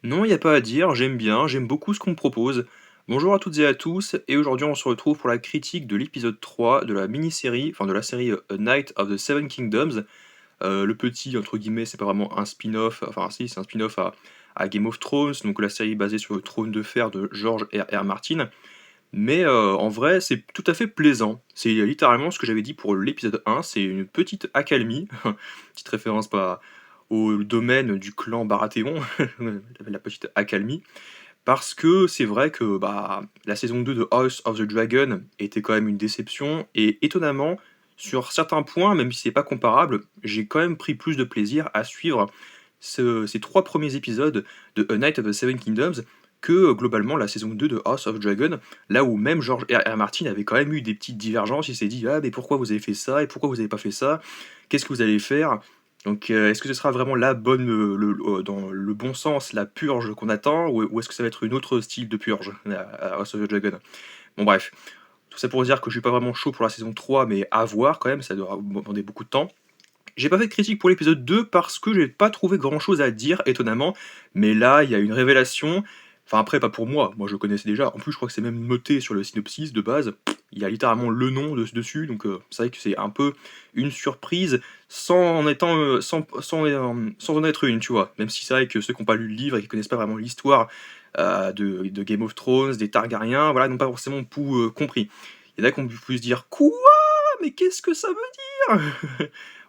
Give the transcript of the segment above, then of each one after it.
Non, il y a pas à dire, j'aime bien, j'aime beaucoup ce qu'on me propose. Bonjour à toutes et à tous, et aujourd'hui on se retrouve pour la critique de l'épisode 3 de la mini-série, enfin de la série A Knight of the Seven Kingdoms. Le petit, entre guillemets, c'est pas vraiment un spin-off, enfin si, c'est un spin-off à Game of Thrones, donc la série basée sur le trône de fer de George R. R. Martin. Mais en vrai, c'est tout à fait plaisant. C'est littéralement ce que j'avais dit pour l'épisode 1, c'est une petite accalmie, petite référence pas au domaine du clan Baratheon, la petite accalmie, parce que c'est vrai que bah, la saison 2 de House of the Dragon était quand même une déception, et étonnamment, sur certains points, même si c'est pas comparable, j'ai quand même pris plus de plaisir à suivre ces trois premiers épisodes de A Knight of the Seven Kingdoms que globalement la saison 2 de House of Dragon, là où même George R. R. Martin avait quand même eu des petites divergences, il s'est dit ah mais pourquoi vous avez fait ça et pourquoi vous avez pas fait ça, qu'est-ce que vous allez faire, donc est-ce que ce sera vraiment la bonne, dans le bon sens, la purge qu'on attend, ou est-ce que ça va être une autre style de purge à House of the Dragon. Bon bref, tout ça pour dire que je suis pas vraiment chaud pour la saison 3, mais à voir quand même, ça doit demander beaucoup de temps. J'ai pas fait de critique pour l'épisode 2 parce que j'ai pas trouvé grand chose à dire, étonnamment. Mais là, il y a une révélation. Enfin, après, pas pour moi. Moi, je connaissais déjà. En plus, je crois que c'est même noté sur le synopsis de base. Il y a littéralement le nom dessus. Donc, c'est vrai que c'est un peu une surprise sans en étant, sans en être une, tu vois. Même si c'est vrai que ceux qui n'ont pas lu le livre et qui connaissent pas vraiment l'histoire de Game of Thrones, des Targaryens, voilà, n'ont pas forcément tout compris. Il y en a qui ont pu se dire quoi, mais qu'est-ce que ça veut dire.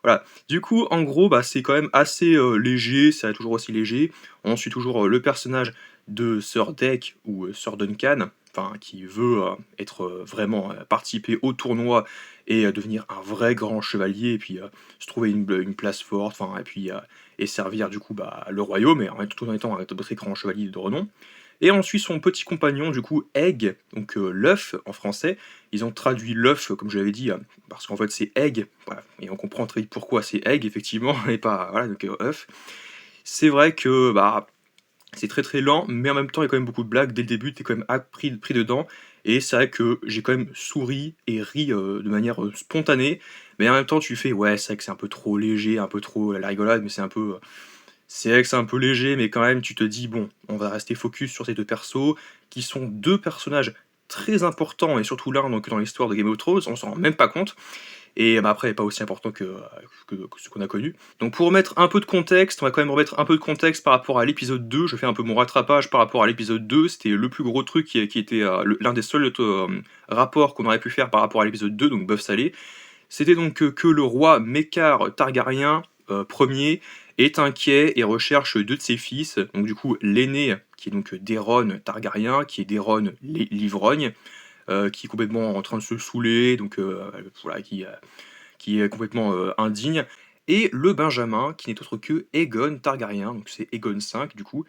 Voilà. Du coup, en gros, bah, c'est quand même assez léger, ça toujours aussi léger. On suit toujours le personnage de Sir Deck ou Sir Duncan, enfin, qui veut être vraiment participer au tournoi et devenir un vrai grand chevalier, et puis se trouver une place forte, enfin, et puis et servir du coup bah, le royaume, et tout en étant un très grand chevalier de renom. Et on suit son petit compagnon, du coup, Egg, donc l'œuf en français. Ils ont traduit l'œuf, comme je l'avais dit, parce qu'en fait c'est Egg, voilà. Et on comprend très vite pourquoi c'est Egg, effectivement, et pas, voilà, donc œuf. C'est vrai que bah, c'est très très lent, mais en même temps il y a quand même beaucoup de blagues. Dès le début, t'es quand même pris dedans. Et c'est vrai que j'ai quand même souri et ri de manière spontanée. Mais en même temps, tu fais, ouais, c'est vrai que c'est un peu trop léger, un peu trop la rigolade, mais c'est un peu. C'est vrai que c'est un peu léger, mais quand même, tu te dis, bon, on va rester focus sur ces deux persos, qui sont deux personnages très importants, et surtout l'un donc, dans l'histoire de Game of Thrones, on s'en rend même pas compte, et bah, après, pas aussi important que ce qu'on a connu. Donc pour remettre un peu de contexte, on va quand même remettre un peu de contexte par rapport à l'épisode 2, je fais un peu mon rattrapage par rapport à l'épisode 2, c'était le plus gros truc qui était l'un des seuls rapports qu'on aurait pu faire par rapport à l'épisode 2, donc bœuf salé. C'était donc que le roi Méccar Targaryen Ier est inquiet et recherche deux de ses fils. Donc du coup l'aîné qui est donc Daeron Targaryen, qui est Daeron l'ivrogne, qui est complètement en train de se saouler, donc voilà, qui est complètement indigne. Et le Benjamin, qui n'est autre que Aegon Targaryen, donc c'est Aegon V du coup.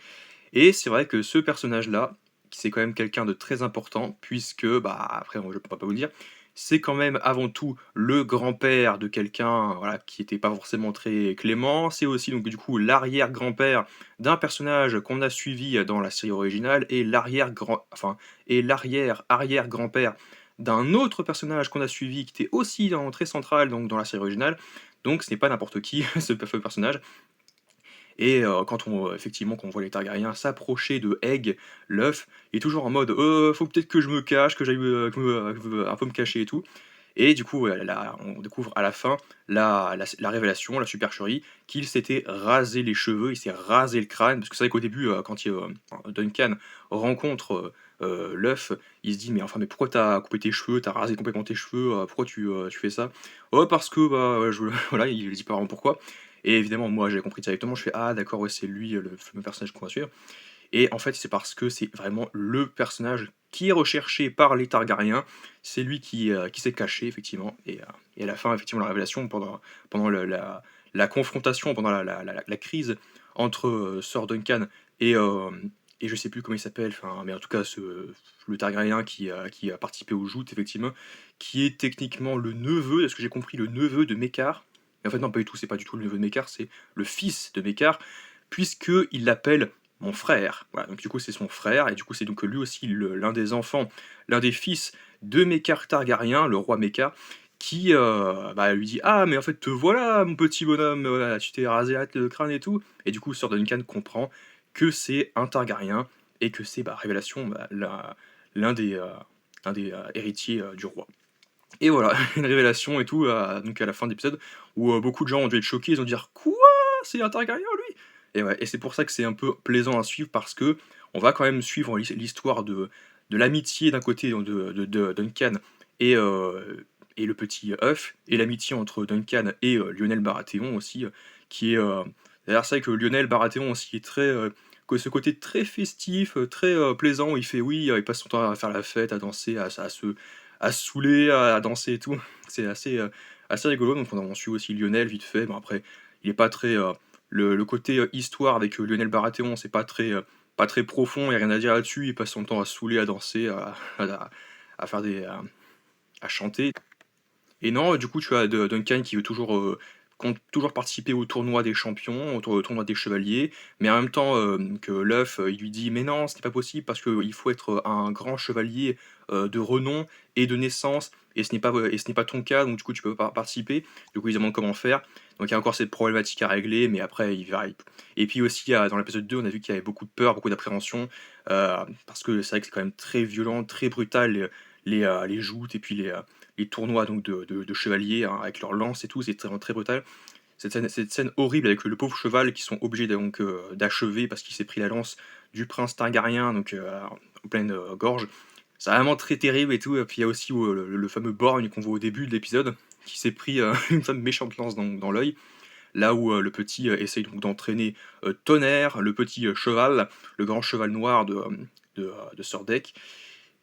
Et c'est vrai que ce personnage-là, c'est quand même quelqu'un de très important, puisque, bah, après, je peux pas vous le dire, c'est quand même avant tout le grand-père de quelqu'un, voilà, qui était pas forcément très clément. C'est aussi donc du coup l'arrière-grand-père d'un personnage qu'on a suivi dans la série originale, et l'arrière-arrière-grand-père d'un autre personnage qu'on a suivi qui était aussi très central donc dans la série originale. Donc ce n'est pas n'importe qui ce personnage. Et quand effectivement, quand on voit les Targaryens s'approcher de Egg, l'œuf, il est toujours en mode faut peut-être que je me cache, que j'aille un peu me cacher et tout. Et du coup, là, on découvre à la fin la révélation, la supercherie, qu'il s'était rasé les cheveux, il s'est rasé le crâne. Parce que c'est vrai qu'au début, quand Duncan rencontre l'œuf, il se dit mais enfin, mais pourquoi t'as coupé tes cheveux, t'as rasé complètement tes cheveux, pourquoi tu fais ça? Oh, parce que, bah, voilà, il dit pas vraiment pourquoi. Et évidemment, moi, j'ai compris directement, je fais ah, d'accord, ouais, c'est lui, le fameux personnage qu'on va suivre. Et en fait, c'est parce que c'est vraiment le personnage qui est recherché par les Targaryens. C'est lui qui s'est caché, effectivement. Et à la fin, effectivement, la révélation, pendant la confrontation, pendant la crise entre Sir Duncan et, euh, et je sais plus comment il s'appelle, mais en tout cas, le Targaryen qui a participé aux joutes, effectivement, qui est techniquement le neveu, est-ce que j'ai compris, le neveu de Méccar. Mais en fait, non, pas du tout, c'est pas du tout le neveu de Méccar, c'est le fils de Méccar, puisqu'il l'appelle mon frère. Voilà, donc du coup c'est son frère, et du coup c'est donc lui aussi l'un des enfants, l'un des fils de Méccar Targaryen, le roi Méccar, qui lui dit: «Ah mais en fait te voilà mon petit bonhomme, tu t'es rasé le crâne et tout», et du coup Sir Duncan comprend que c'est un Targaryen et que c'est, révélation, l'un des, héritiers, du roi. Et voilà, une révélation et tout, donc à la fin de l'épisode où, beaucoup de gens ont dû être choqués, ils ont dire: «Quoi? C'est un Targaryen lui?» Et ouais, et c'est pour ça que c'est un peu plaisant à suivre parce que on va quand même suivre l'histoire de l'amitié d'un côté de Duncan et et le petit œuf, et l'amitié entre Duncan et Lionel Baratheon aussi, qui est, d'ailleurs c'est vrai que Lionel Baratheon aussi est très, que ce côté très festif, très, plaisant où il fait oui, il passe son temps à faire la fête, à danser, à se saouler, à danser et tout. C'est assez rigolo, donc on suit aussi Lionel vite fait. Bon après, il est pas très, le côté, histoire avec, Lionel Baratheon, c'est pas très profond, il y a rien à dire là-dessus. Il passe son temps à se saouler, à danser, à faire à chanter. Et non, du coup, tu as Duncan qui veut toujours, compte toujours participer au tournoi des champions, au tournoi des chevaliers, mais en même temps, que l'œuf, il lui dit: «Mais non, ce n'est pas possible parce qu'il faut être, un grand chevalier, de renom et de naissance, et ce n'est pas ton cas, donc du coup, tu peux pas participer». Du coup, il se demande comment faire. Donc il y a encore cette problématique à régler, mais après il va et puis aussi, dans l'épisode 2, on a vu qu'il y avait beaucoup de peur, beaucoup d'appréhension, parce que c'est vrai que c'est quand même très violent, très brutal, les joutes et puis les tournois donc de chevaliers, hein, avec leurs lances et tout, c'est vraiment très brutal. Cette scène horrible avec le pauvre cheval qui sont obligés donc, d'achever parce qu'il s'est pris la lance du prince Targaryen, donc en pleine, gorge. C'est vraiment très terrible et tout, et puis il y a aussi, le fameux borgne qu'on voit au début de l'épisode, qui s'est pris, une méchante lance dans l'œil. Là où, le petit, essaye donc d'entraîner, Tonnerre, le petit, cheval, le grand cheval noir de Sordek.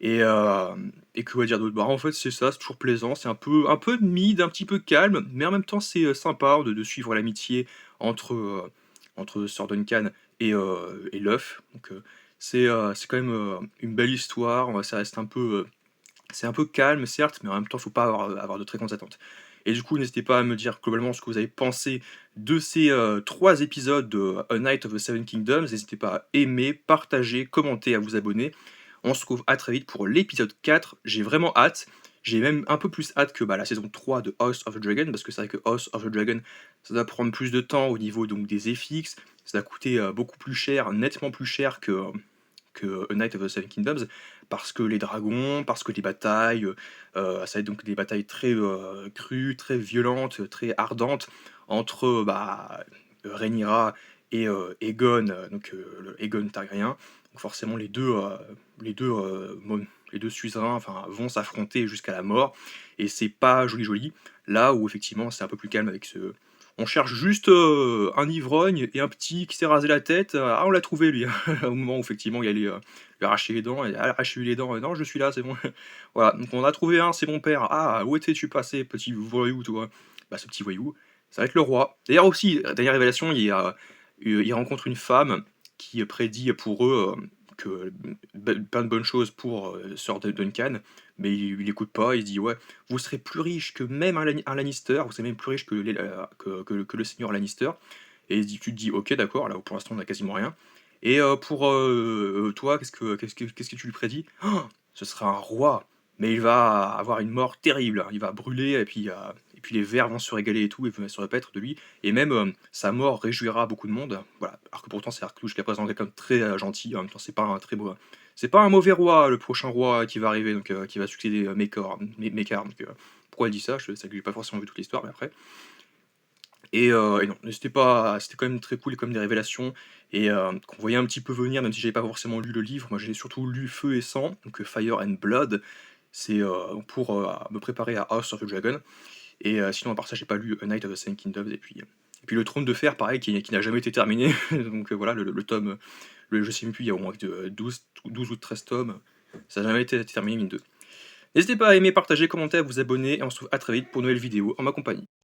Et que dire d'autre? En fait, c'est ça, c'est toujours plaisant, c'est un peu mid, un petit peu calme, mais en même temps, c'est, sympa de suivre l'amitié entre, entre Sir Duncan et l'œuf. Donc, c'est quand même, une belle histoire, ça reste un peu, c'est un peu calme certes, mais en même temps, faut pas avoir de très grandes attentes. Et du coup, n'hésitez pas à me dire globalement ce que vous avez pensé de ces, 3 épisodes de A Night of the Seven Kingdoms. N'hésitez pas à aimer, partager, commenter, à vous abonner. On se retrouve à très vite pour l'épisode 4. J'ai vraiment hâte. J'ai même un peu plus hâte que, la saison 3 de House of the Dragon, parce que c'est vrai que House of the Dragon, ça doit prendre plus de temps au niveau donc des FX, ça va coûter, beaucoup plus cher, nettement plus cher que A Night of the Seven Kingdoms, parce que les dragons, parce que les batailles, ça va être donc des batailles très, crues, très violentes, très ardentes entre, Rhaenyra et Aegon, donc le Aegon Targaryen. Donc forcément les 2, les 2 suzerains, enfin, vont s'affronter jusqu'à la mort, et c'est pas joli joli. Là où effectivement c'est un peu plus calme avec ce on cherche juste, un ivrogne et un petit qui s'est rasé la tête, ah on l'a trouvé lui, au moment où effectivement il allait, lui arracher les dents, et «Ah arrachez-lui les dents», «Non je suis là, c'est bon». Voilà, donc on en a trouvé un, c'est mon père. «Ah où étais-tu passé petit voyou toi?» Ce petit voyou, ça va être le roi. D'ailleurs aussi, dernière révélation, il rencontre une femme qui prédit pour eux, que plein de bonnes choses pour, Sir Duncan, mais il écoute pas, il se dit: «Ouais, vous serez plus riche que même un Lannister, vous serez même plus riche que le seigneur Lannister». Et tu te dis: «OK, d'accord», là où pour l'instant on a quasiment rien. Et pour, toi, qu'est-ce que tu lui prédis? Ce sera un roi, mais il va avoir une mort terrible, hein. Il va brûler, et puis les vers vont se régaler et tout, et vont se repaître de lui, et même, sa mort réjouira beaucoup de monde. Voilà, alors que pourtant c'est Arclouche qui présente quelqu'un de très, gentil, en même temps c'est pas un mauvais roi, le prochain roi qui va arriver, donc qui va succéder, Méccar, donc pourquoi elle dit ça? C'est que j'ai pas forcément vu toute l'histoire, mais après. Et non, c'était quand même très cool, comme des révélations, et qu'on voyait un petit peu venir, même si j'avais pas forcément lu le livre. Moi, j'ai surtout lu Feu et Sang, donc Fire and Blood. C'est, pour, me préparer à House of the Dragon, et sinon à part ça, j'ai pas lu A Night of the Seven Kingdoms, et puis le Trône de Fer, pareil, qui n'a jamais été terminé. Donc voilà, le tome, je sais même plus, il y a au moins que 12 ou 13 tomes. Ça n'a jamais été terminé, mine de. N'hésitez pas à aimer, partager, commenter, à vous abonner, et on se retrouve à très vite pour une nouvelle vidéo en ma compagnie.